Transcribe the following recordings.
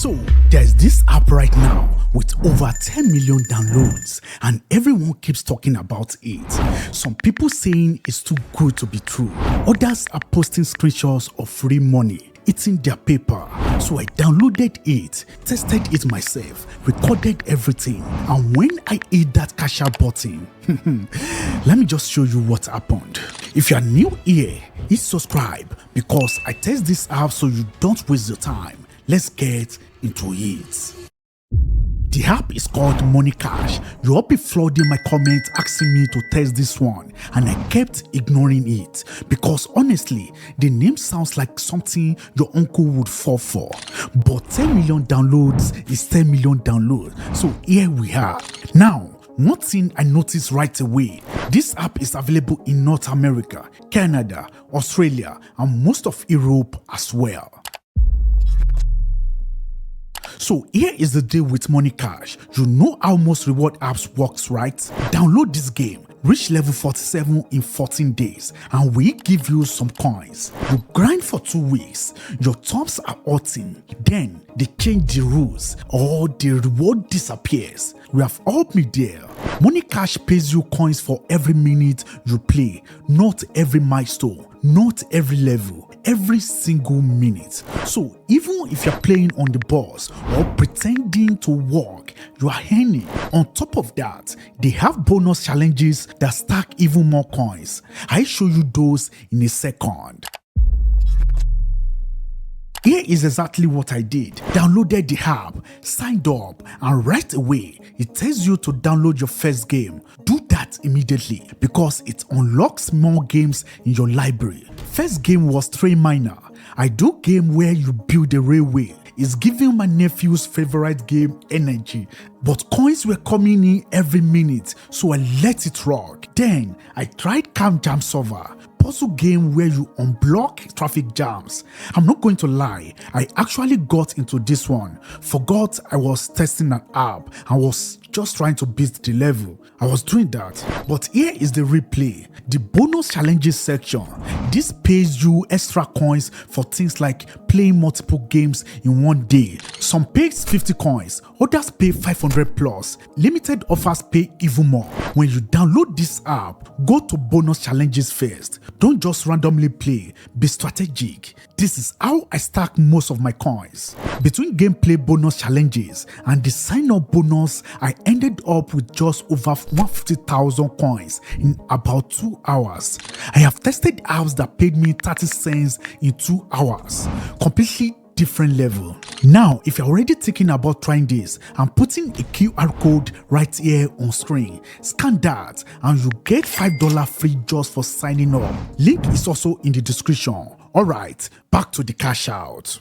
So there's this app right now with over 10 million downloads and everyone keeps talking about it. Some people saying it's too good to be true. Others are posting screenshots of free money eating their paper. So I downloaded it, tested it myself, recorded everything, and when I hit that cash out button, let me just show you what happened. If you are new here, hit subscribe because I test this app so you don't waste your time. Let's get into it. The app is called Money Cash. You all be flooding my comments asking me to test this one and I kept ignoring it because honestly, the name sounds like something your uncle would fall for. But 10 million downloads is 10 million downloads. So here we are. Now, one thing I noticed right away, this app is available in North America, Canada, Australia, and most of Europe as well. So here is the deal with Money Cash. You know how most reward apps works, right? Download this game, reach level 47 in 14 days, and we give you some coins. You grind for 2 weeks, your thumbs are hurting, then they change the rules or the reward disappears. We have all been there. Money Cash pays you coins for every minute you play, not every milestone, not every level, every single minute. So even if you're playing on the boss or pretending to work, you are earning. On top of that, they have bonus challenges that stack even more coins. I'll show you those in a second. Here is exactly what I did. Downloaded the app, signed up, and right away, it tells you to download your first game. Do that immediately because it unlocks more games in your library. First game was Train Miner. I do game where you build a railway. It's giving my nephew's favorite game energy. But coins were coming in every minute, so I let it rock. Then I tried Cam Jam Server, puzzle game where you unblock traffic jams. I'm not going to lie, I actually got into this one. Forgot I was testing an app and was just trying to beat the level. I was doing that. But here is the replay. The bonus challenges section. This pays you extra coins for things like playing multiple games in one day. Some pay 50 coins, others pay 500 plus. Limited offers pay even more. When you download this app, go to bonus challenges first. Don't just randomly play, be strategic. This is how I stack most of my coins. Between gameplay bonus challenges and the sign-up bonus, I ended up with just over 150,000 coins in about 2 hours. I have tested apps that paid me 30 cents in 2 hours. Completely different level. Now, if you're already thinking about trying this, I'm putting a QR code right here on screen. Scan that and you get $5 free just for signing up. Link is also in the description. Alright, back to the cash out.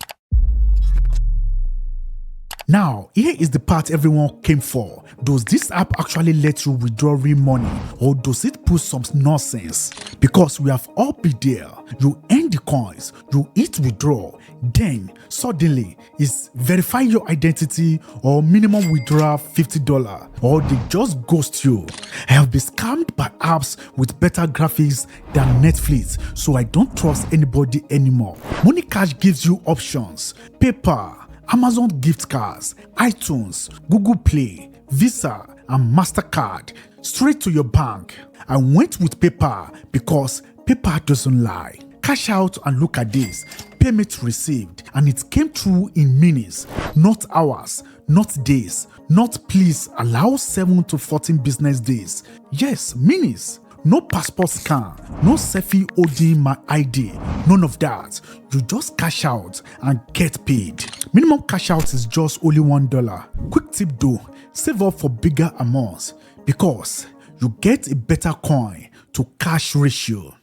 Now, here is the part everyone came for. Does this app actually let you withdraw real money or does it put some nonsense? Because we have all been there. You earn the coins, you hit withdraw, then suddenly it's verify your identity or minimum withdrawal $50 or they just ghost you. I have been scammed by apps with better graphics than Netflix, so I don't trust anybody anymore. Money Cash gives you options: PayPal, Amazon gift cards, iTunes, Google Play, Visa, and MasterCard straight to your bank. I went with PayPal because PayPal doesn't lie. Cash out and look at this. Payment received and it came through in minutes, not hours, not days, not please allow 7 to 14 business days. Yes, minutes. No passport scan, no selfie holding my ID, none of that. You just cash out and get paid. Minimum cash out is just only $1. Quick tip though, save up for bigger amounts because you get a better coin to cash ratio.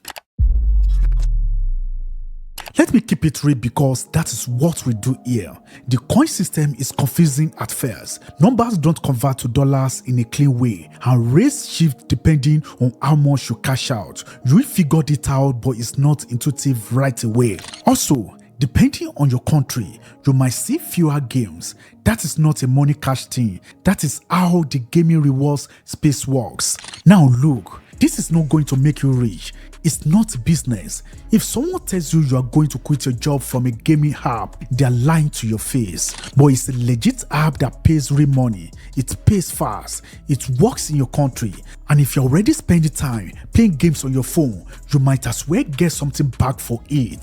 Let me keep it real because that is what we do here. The coin system is confusing at first. Numbers don't convert to dollars in a clean way and rates shift depending on how much you cash out. You figured it out but it's not intuitive right away. Also, depending on your country, you might see fewer games. That is not a Money Cash thing. That is how the gaming rewards space works. Now look, This is not going to make you rich. It's not business. If someone tells you are going to quit your job from a gaming app, they are lying to your face. But it's a legit app that pays real money. It pays fast. It works in your country. And if you're already spending time playing games on your phone, you might as well get something back for it.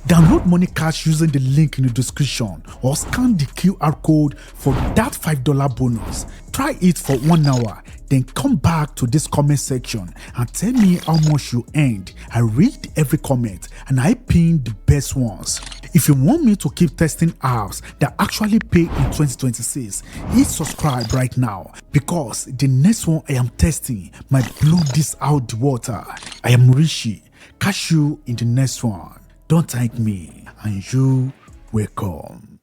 Download Money Cash using the link in the description or scan the QR code for that $5 bonus. Try it for 1 hour, then come back to this comment section and tell me how much you earned. I read every comment and I pin the best ones. If you want me to keep testing apps that actually pay in 2026, hit subscribe right now because the next one I am testing might blow this out the water. I am Rishi. Catch you in the next one. Don't thank me and you welcome.